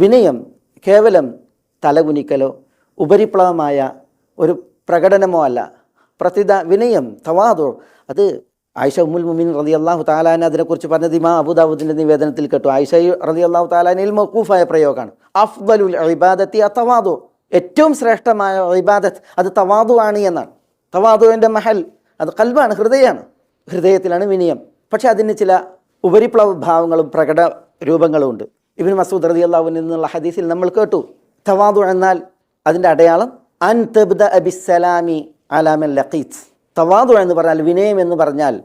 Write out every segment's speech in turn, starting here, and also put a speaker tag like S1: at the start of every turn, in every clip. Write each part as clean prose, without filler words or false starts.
S1: വിനയം കേവലം തലകുനിക്കലോ ഉപരിപ്ലവമായ ഒരു പ്രകടനമോ അല്ല. പ്രത്യുത വിനയം തവാദു അത് ആയിഷ ഉമ്മുൽ മുഅ്മിനീൻ റളിയല്ലാഹു തആല അൻഹ അതിനെക്കുറിച്ച് പറഞ്ഞത് ഇമാം അബൂദാവൂദിൻ്റെ നിവേദനത്തിൽ കേട്ടു. ആയിഷ റളിയല്ലാഹു തആല അൻഹയിൽ മൗഖൂഫായ പ്രയോഗമാണ്. അഫ്ദലുൽ ഇബാദത്തി അത്തവാദു, ഏറ്റവും ശ്രേഷ്ഠമായ ഇബാദത്ത് അത് തവാദു ആണ് എന്നാണ്. തവാദുവിൻ്റെ മഹൽ അത് ഖൽബാണ്, ഹൃദയമാണ്. ഹൃദയത്തിലാണ് വിനയം. പക്ഷെ അതിന് ചില ഉപരിപ്ലവ ഭാവങ്ങളും പ്രകട രൂപങ്ങളും ഉണ്ട്. ഇബ്നു മസ്ഊദ് റളിയല്ലാഹു അൻഹു എന്നുള്ള ഹദീസിൽ നമ്മൾ കേട്ടു, തവാദു എന്നാൽ അതിൻ്റെ അടയാളം അൻ തബ്ദഅ ബിസ്സലാമി അലാ മൻ ലഖീത്. തവാദു എന്ന് പറഞ്ഞാൽ, വിനയം എന്ന് പറഞ്ഞാൽ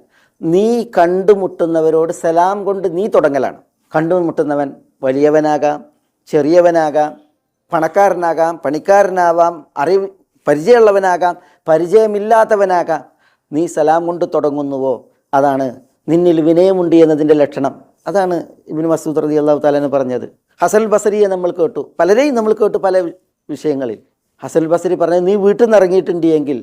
S1: നീ കണ്ടുമുട്ടുന്നവരോട് സലാം കൊണ്ട് നീ തുടങ്ങലാണ്. കണ്ടുമുട്ടുന്നവൻ വലിയവനാകാം, ചെറിയവനാകാം, പണക്കാരനാകാം, പണിക്കാരനാവാം, പരിചയമുള്ളവനാകാം, പരിചയമില്ലാത്തവനാകാം. നീ സലാം കൊണ്ട് തുടങ്ങുന്നുവോ അതാണ് നിന്നിൽ വിനയമുണ്ട് എന്നതിൻ്റെ ലക്ഷണം. അതാണ് ഇബ്നു മസ്ഊദ് റളിയല്ലാഹു തആല അൻഹു പറഞ്ഞത്. ഹസൻ ബസരിയെ നമ്മൾ കേട്ടു, പലരെയും നമ്മൾ കേട്ടു പല വിഷയങ്ങളിൽ. ഹസൻ ബസരി പറഞ്ഞത്, നീ വീട്ടിൽ നിന്ന് ഇറങ്ങിയിട്ടുണ്ട് എങ്കിൽ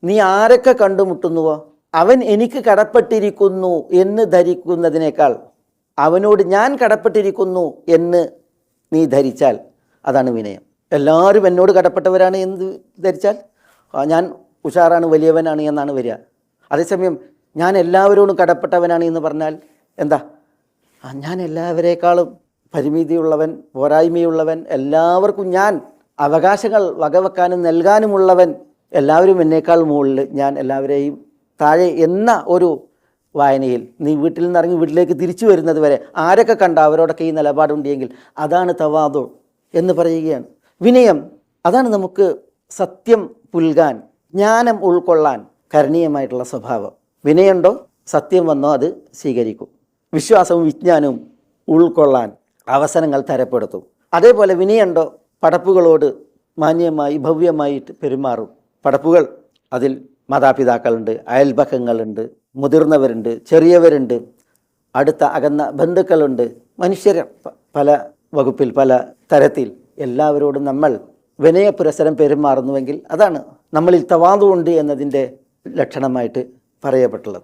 S1: നീ ആരൊക്കെ കണ്ടുമുട്ടുന്നുവോ അവൻ എനിക്ക് കടപ്പെട്ടിരിക്കുന്നു എന്ന് ധരിക്കുന്നതിനേക്കാൾ അവനോട് ഞാൻ കടപ്പെട്ടിരിക്കുന്നു എന്ന് നീ ധരിച്ചാൽ അതാണ് വിനയം. എല്ലാവരും എന്നോട് കടപ്പെട്ടവരാണ് എന്ന് ധരിച്ചാൽ ഞാൻ ഉഷാറാണ്, വലിയവനാണ് എന്നാണ് വരിക. അതേസമയം ഞാൻ എല്ലാവരോടും കടപ്പെട്ടവനാണ് എന്ന് പറഞ്ഞാൽ എന്താ, ഞാൻ എല്ലാവരേക്കാളും പരിമിതിയുള്ളവൻ, പോരായ്മയുള്ളവൻ, എല്ലാവർക്കും ഞാൻ അവകാശങ്ങൾ വകവെക്കാനും നൽകാനുമുള്ളവൻ, എല്ലാവരും എന്നേക്കാൾ മുകളിൽ, ഞാൻ എല്ലാവരെയും താഴെ എന്ന ഒരു വായനയിൽ നീ വീട്ടിൽ നിന്ന് ഇറങ്ങി വീട്ടിലേക്ക് തിരിച്ചു വരുന്നത് വരെ ആരൊക്കെ കണ്ട അവരോടൊക്കെ ഈ നിലപാടുണ്ടെങ്കിൽ അതാണ് തവാദു എന്ന് പറയുകയാണ്. വിനയം അതാണ് നമുക്ക് സത്യം പുൽകാൻ, ജ്ഞാനം ഉൾക്കൊള്ളാൻ കരണീയമായിട്ടുള്ള സ്വഭാവം. വിനയുണ്ടോ സത്യം വന്നോ അത് സ്വീകരിക്കും. വിശ്വാസവും വിജ്ഞാനവും ഉൾക്കൊള്ളാൻ അവസരങ്ങൾ തരപ്പെടുത്തും. അതേപോലെ വിനയുണ്ടോ പടപ്പുകളോട് മാന്യമായി ഭവ്യമായിട്ട് പെരുമാറും. പടപ്പുകൾ അതിൽ മാതാപിതാക്കളുണ്ട്, അയൽപക്കങ്ങളുണ്ട്, മുതിർന്നവരുണ്ട്, ചെറിയവരുണ്ട്, അടുത്ത അകന്ന ബന്ധുക്കളുണ്ട്, മനുഷ്യർ പല വകുപ്പിൽ പല തരത്തിൽ. എല്ലാവരോടും നമ്മൾ വിനയപുരസരം പെരുമാറുന്നുവെങ്കിൽ അതാണ് നമ്മളിൽ തവാദു ഉണ്ട് എന്നതിൻ്റെ ലക്ഷണമായിട്ട് പറയപ്പെട്ടുള്ളത്.